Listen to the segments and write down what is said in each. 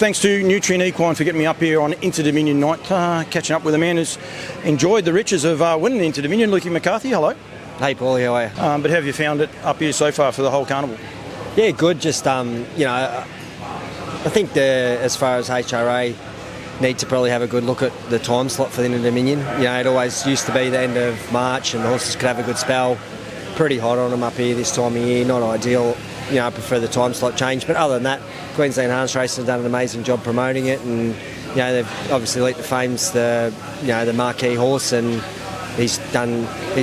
Thanks to Nutrien Equine for getting me up here on Inter-Dominion night, catching up with a man who's enjoyed the riches of winning Inter-Dominion, Luke McCarthy. Hello. Hey, Paul, how are you? But how have you found it up here so far for the whole carnival? Yeah, good. Just, I think as far as HRA need to probably have a good look at the time slot for the Inter-Dominion. It always used to be the end of March and the horses could have a good spell. Pretty hot on them up here this time of year, not ideal. I prefer the time slot change, but other than that, Queensland Harness Racing has done an amazing job promoting it, and they've obviously Elite the Fame's the marquee horse, and his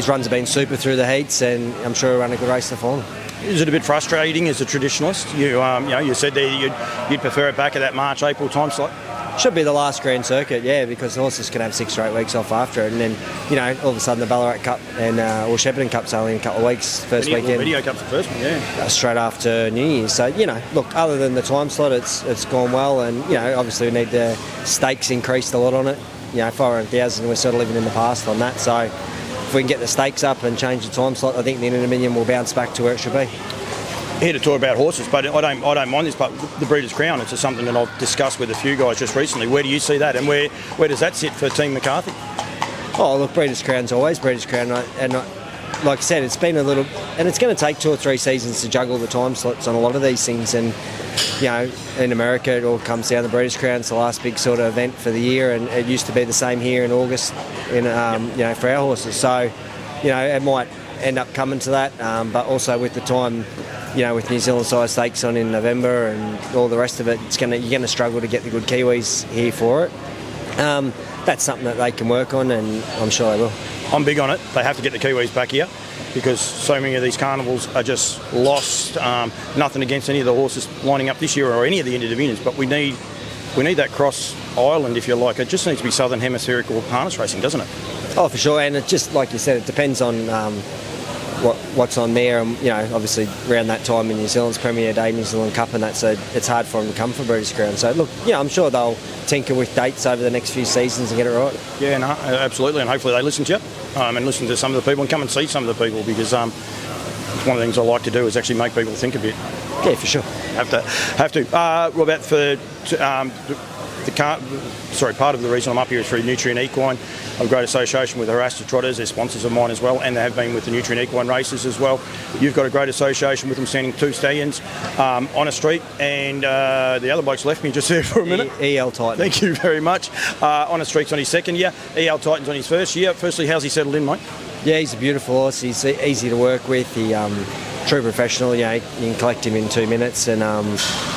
runs have been super through the heats, and I'm sure he'll run a good race in the final. Is it a bit frustrating as a traditionalist? You said there you'd prefer it back at that March-April time slot. Should be the last Grand Circuit, yeah, because the horses can have 6 or 8 weeks off after it, and then all of a sudden the Ballarat Cup and or Shepparton Cup's only in a couple of weeks, first weekend. Video Cup's the first one, yeah. Straight after New Year's. So look, other than the time slot, it's gone well, and obviously we need the stakes increased a lot on it. 500,000, we're sort of living in the past on that. So if we can get the stakes up and change the time slot, I think the Inter-Dominion will bounce back to where it should be. Here to talk about horses, but I don't mind this, but the Breeders' Crown, it's something that I've discussed with a few guys just recently. Where do you see that, and where does that sit for Team McCarthy? Oh, look, Breeders' Crown's always Breeders' Crown, and like I said, it's been a little, and it's going to take 2 or 3 seasons to juggle the time slots on a lot of these things, and in America it all comes down to Breeders' Crown. It's the last big sort of event for the year, and it used to be the same here in August, for our horses. So, it might end up coming to that, but also with the time. With New Zealand size stakes on in November and all the rest of it, you're going to struggle to get the good Kiwis here for it. That's something that they can work on, and I'm sure they will. I'm big on it. They have to get the Kiwis back here because so many of these carnivals are just lost. Nothing against any of the horses lining up this year or any of the Inter-Dominions, but we need that cross island, if you like. It just needs to be Southern Hemispherical harness racing, doesn't it? Oh, for sure. And it just, like you said, it depends on what's on there, and obviously around that time in New Zealand's Premier Day, New Zealand Cup, and that, so it's hard for them to come for British Crown. So look, I'm sure they'll tinker with dates over the next few seasons and get it right. Yeah, no, absolutely, and hopefully they listen to you and listen to some of the people and come and see some of the people, because it's one of the things I like to do is actually make people think a bit. Yeah, for sure. Have to. Robert, for part of the reason I'm up here is through Nutrien Equine. I've a great association with Haras, Trotteurs, they're sponsors of mine as well, and they have been with the Nutrien Equine races as well. You've got a great association with them, sending 2 stallions on a street, and the other bloke's left me just there for a minute. EL Titan. Thank you very much. On a street's on his second year, EL Titan's on his first year. Firstly, how's he settled in, mate? Yeah, he's a beautiful horse. He's easy to work with. He true professional. You can collect him in 2 minutes, and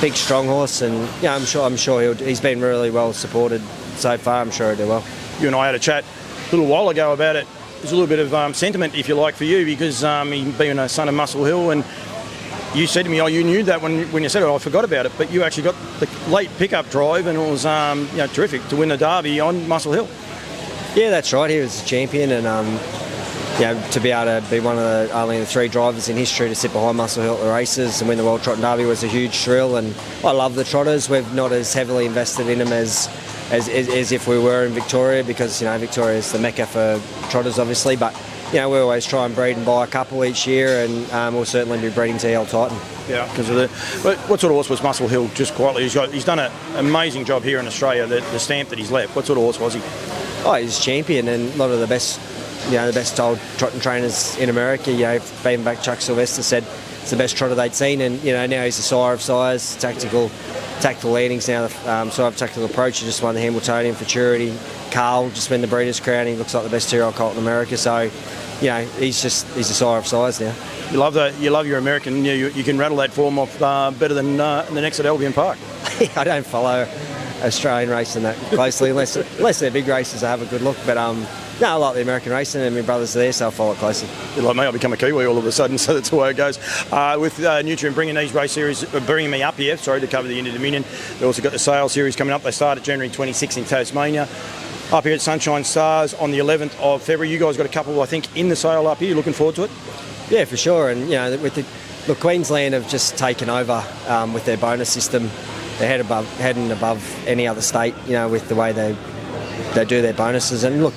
big strong horse, and I'm sure he's been really well supported so far. I'm sure he'll do well. You and I had a chat a little while ago about it. There's a little bit of sentiment, if you like, for you, because he being a son of Muscle Hill, and you said to me, you knew that when you said it, I forgot about it, but you actually got the late pickup drive, and it was terrific to win the Derby on Muscle Hill. Yeah, that's right. He was a champion, and to be able to be one of only the 3 drivers in history to sit behind Muscle Hill at the races and win the World Trotting Derby was a huge thrill. And I love the Trotters. We've not as heavily invested in them as if we were in Victoria, because Victoria is the mecca for Trotters, obviously. But we always try and breed and buy a couple each year, and we'll certainly be breeding to EL Titan. Yeah, because of But what sort of horse was Muscle Hill? Just quietly, he's done an amazing job here in Australia. The stamp that he's left. What sort of horse was he? Oh, he's a champion, and a lot of the best. The best old trotting trainers in America, even back Chuck Sylvester said it's the best trotter they'd seen, and now he's a sire of sires, tactical leanings now, sire of tactical approach. He just won the Hambletonian Futurity. Carl just won the Breeders' Crown. He looks like the best 2-year-old colt in America, so he's a sire of sires now. You love your American. You can rattle that form off better than the next at Albion Park. I don't follow Australian racing that closely unless they're big races. I have a good look, but no, I like the American racing, and my brother's there, so I'll follow it closely. Like me, I'll become a Kiwi all of a sudden, so that's the way it goes. With Nutrien bringing these race series, bringing me up here, to cover the Inter-Dominion. They've also got the sale series coming up. They start at January 26 in Tasmania. Up here at Sunshine Stars on the 11th of February. You guys got a couple, I think, in the sale up here. Looking forward to it? Yeah, for sure. And, Queensland have just taken over with their bonus system. They're heading above any other state, with the way they do their bonuses. And look,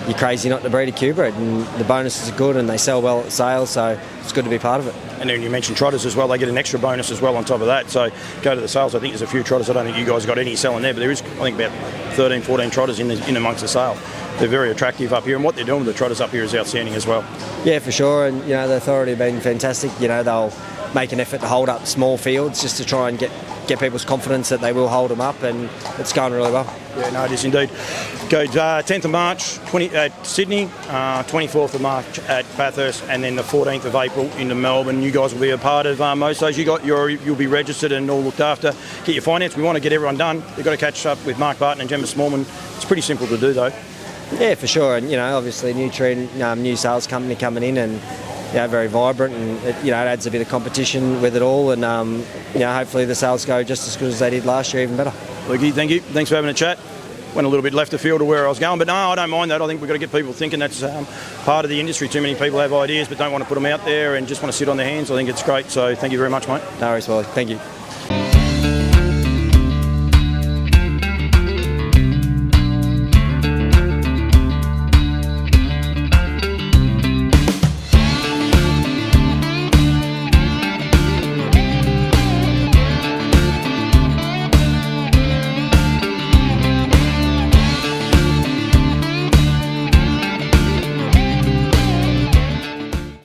you're crazy not to breed a Q-bred, and the bonuses are good and they sell well at sales, so it's good to be part of it. And then you mentioned Trotters as well. They get an extra bonus as well on top of that. So go to the sales. I think there's a few Trotters. I don't think you guys got any selling there, but there is, I think, about 13, 14 Trotters in amongst the sale. They're very attractive up here, and what they're doing with the Trotters up here is outstanding as well. Yeah, for sure, and the authority have been fantastic. They'll make an effort to hold up small fields just to try and get people's confidence that they will hold them up, and it's going really well. Yeah, no, it is indeed. Go 10th of March at Sydney, 24th of March at Bathurst, and then the 14th of April into Melbourne. You guys will be a part of most of those. You'll be registered and all looked after. Get your finance. We want to get everyone done. You've got to catch up with Mark Barton and Gemma Smallman. It's pretty simple to do, though. Yeah, for sure, and obviously Nutrien, new sales company coming in, and very vibrant, and it adds a bit of competition with it all, and hopefully the sales go just as good as they did last year, even better. Lukey, thank you. Thanks for having a chat. Went a little bit left of field of where I was going, but no, I don't mind that. I think we've got to get people thinking. That's part of the industry. Too many people have ideas but don't want to put them out there and just want to sit on their hands. I think it's great. So thank you very much, mate. No worries, Wally. Thank you.